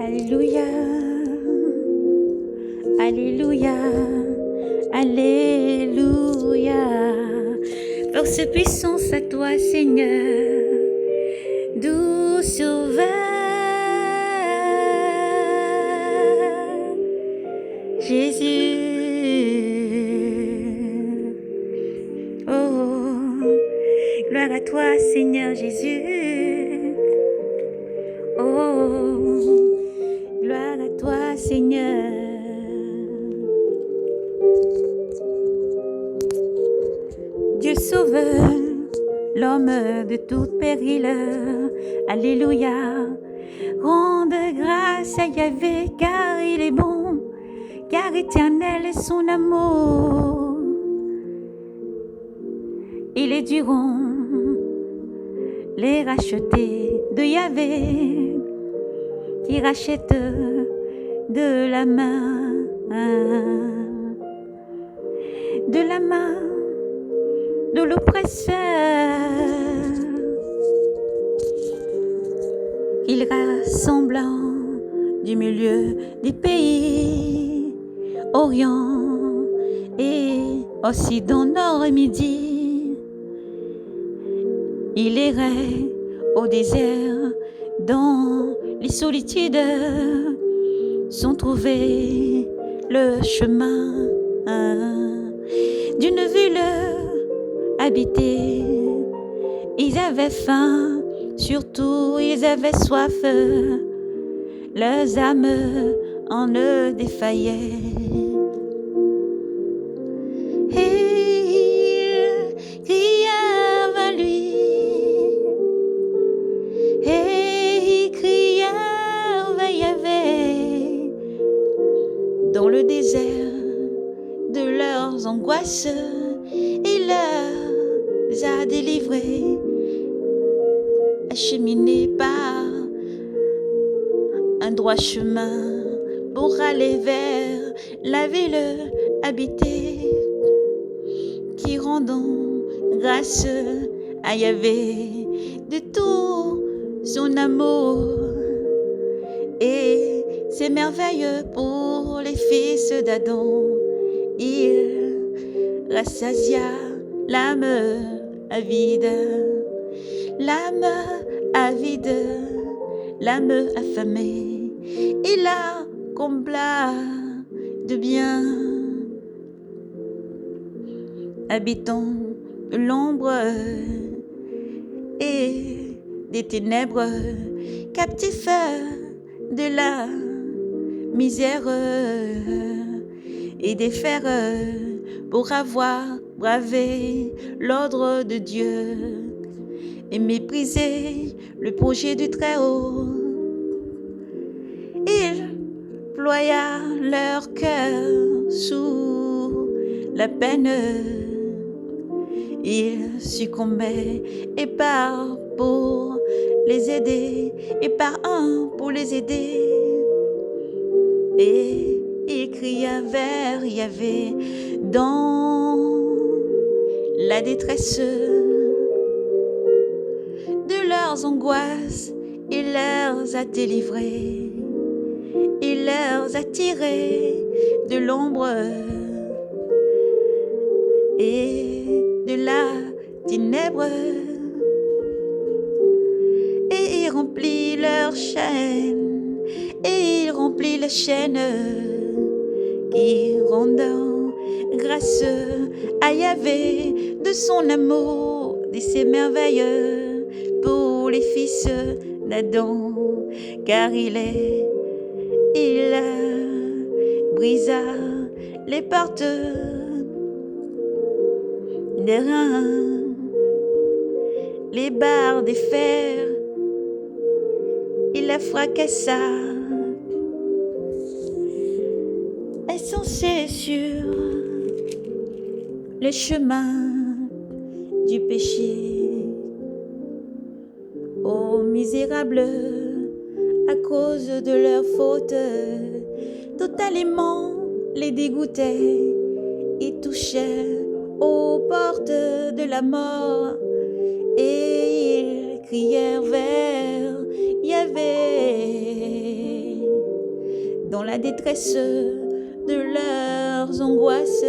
Alléluia, Alléluia, Alléluia. Force et puissance à toi, Seigneur, doux sauveur. Jésus, oh, gloire à toi, Seigneur Jésus. Oh, gloire à toi, Seigneur. Dieu sauveur, l'homme de tout péril. Alléluia. Rende grâce à Yahvé, car il est bon, car éternel est son amour. Il est durant les rachetés de Yahvé, qui rachète de la main de l'oppresseur. Il rassemble du milieu des pays, Orient et Occident, Nord et Midi. Il errait au désert, dans les solitudes, sans trouver le chemin d'une ville habitée. Ils avaient faim, surtout ils avaient soif, leurs âmes en eux défaillaient. Et ils crièrent vers lui, et ils crièrent vers Yahvé, dans le désert de leurs angoisses, il les a délivrés, acheminés par un droit chemin pour aller vers la ville habitée, qui rendant grâce à Yahvé de tout son amour. Et c'est merveilleux pour les fils d'Adam, il rassasia l'âme avide, l'âme avide, l'âme affamée, il la combla de bien. Habitant de l'ombre et des ténèbres, captifs de la misère et des fers, pour avoir bravé l'ordre de Dieu et méprisé le projet du Très-Haut. Il ploya leur cœur sous la peine, ils succombaient, et par pour les aider, et par un pour les aider. Et il cria vers Yahvé dans la détresse de leurs angoisses. Il leur a délivrés, il leur a tirés de l'ombre et de la ténèbre, et il remplit leurs chaînes, et il remplit les chaînes qui rendant grâce à Yahvé de son amour, de ses merveilles pour les fils d'Adam, car il brisa les portes des reins, les barres des fers, il la fracassa, insensé sur le chemin du péché. Ô misérables, à cause de leur faute, totalement les dégoûtait et touchait aux portes de la mort, et ils crièrent vers Yahvé. dans la détresse de leurs angoisses.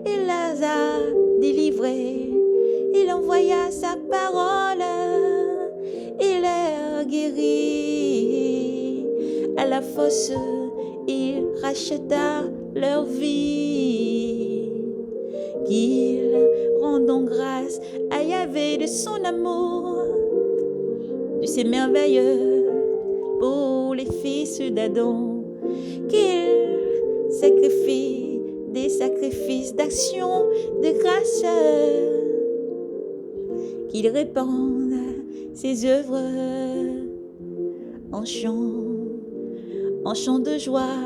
Il les a délivrés, il envoya sa parole, il les guérit. À la fosse, il racheta leur vie. Qu'ils rendent grâce à Yahvé de son amour, de ses merveilles pour les fils d'Adam, qu'ils sacrifient des sacrifices d'action, de grâce, qu'ils répandent ses œuvres en chant de joie,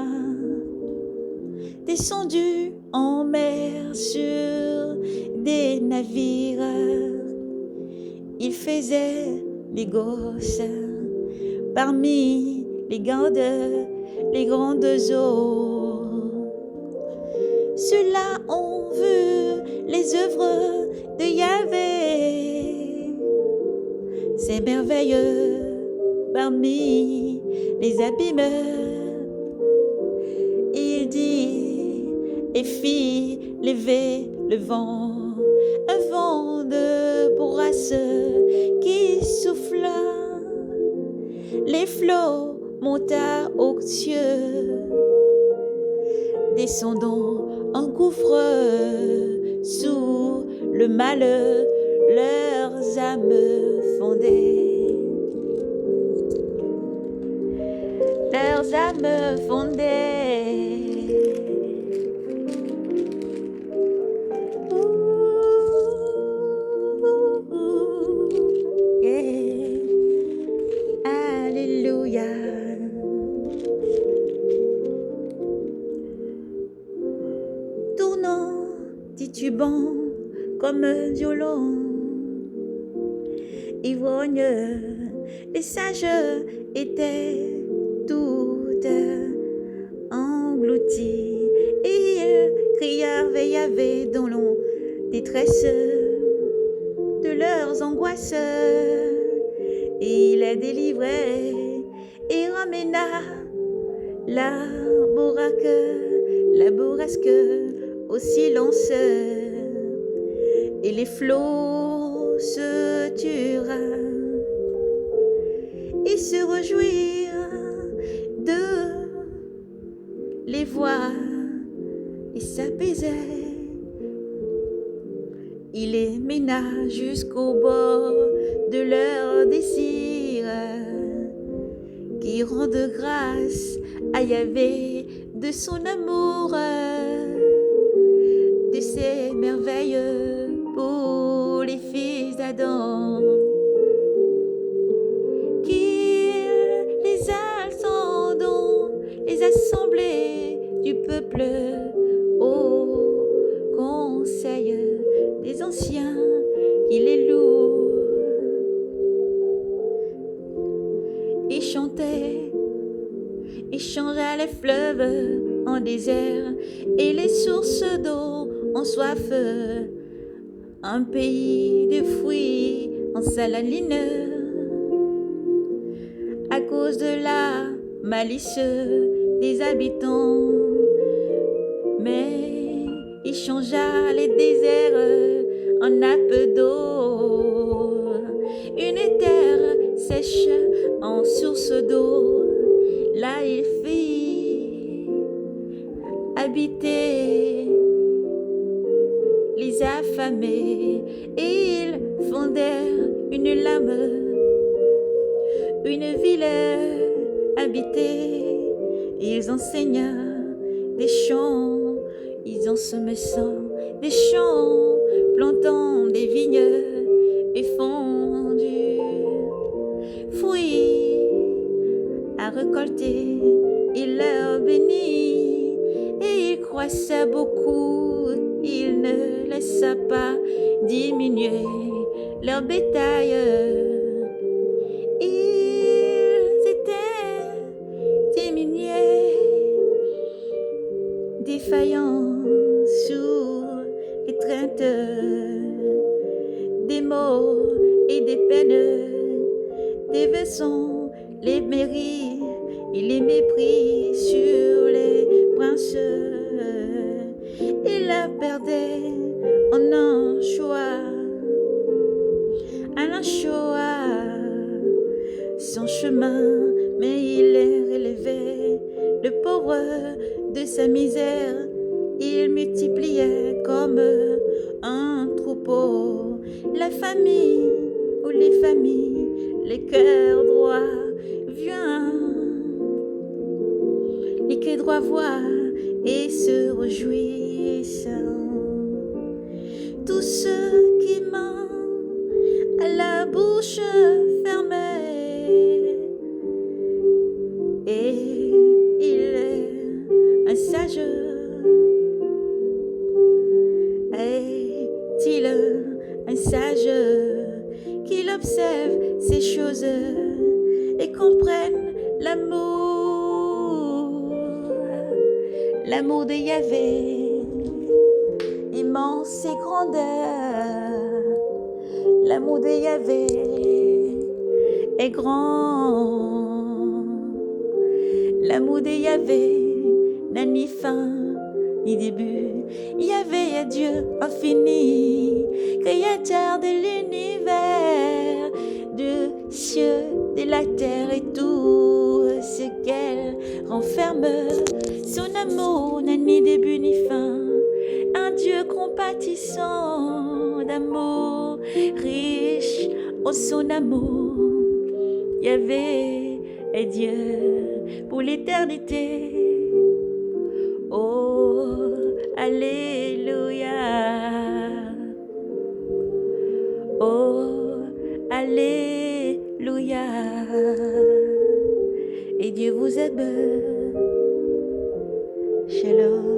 descendu en mer sur des navires. Il faisait les gosses parmi les grandes eaux. Ceux-là ont vu les œuvres de Yahvé, ces merveilleux parmi les abîmes. Il dit et fit lever le vent, un vent de bourrasse qui souffla. Les flots monta aux cieux, descendant en gouffre sous le mal, leurs âmes fondaient. Leurs âmes fondaient. Yeah. Alléluia. Tournant, titubant comme un violon, ivrogne, les sages étaient toutes englouties. Et ils crièrent vers Yahvé dans la détresse de leurs angoisses. Il les délivrait et ramena la bourrasque au silence. Et les flots se turent et se réjouirent de les voir et s'apaisaient. Il les mena jusqu'au bord de leur désir, qui rendent grâce à Yahvé de son amour, de ses merveilles pour les fils d'Adam. Qu'il les ascend dans les assemblées du peuple au conseil des anciens, qu'il les loue. Il chantait, il changea les fleuves en désert et les sources d'eau en soif, un pays de fruits en salaline. À cause de la malice des habitants, mais il changea les déserts en nappes d'eau, une terre sèche en source d'eau. Là il fit habiter les affamés et ils fondèrent une lame, une ville habitée. Ils enseignèrent des champs, ils ensemençant des champs, plantant des vignes et font du fruit à récolter. Il leur bénit et il croissait beaucoup. Il ne laissa pas diminuer leur bétail. Ils étaient diminués, défaillants sous l'étreinte des maux et des peines, déversant les mairies et les mépris sur de sa misère, il multipliait comme un troupeau la famille ou les familles, les cœurs droits, viens, les cœurs droits voient et se réjouissent. Tous ceux qui mentent à la bouche fermée, et il est un sage. Est-il un sage qu'il observe ces choses et comprenne l'amour de Yahvé, immense et grandeur, l'amour de Yahvé est grand, l'amour de Yahvé n'a ni fin ni début. Yahvé est Dieu infini, créateur de l'univers, du ciel, de la terre et tout ce qu'elle renferme. Son amour n'a ni début ni fin, un Dieu compatissant d'amour, riche en son amour. Yahvé est Dieu pour l'éternité. Oh, alléluia. Oh, alléluia. Et Dieu vous aime. Shalom.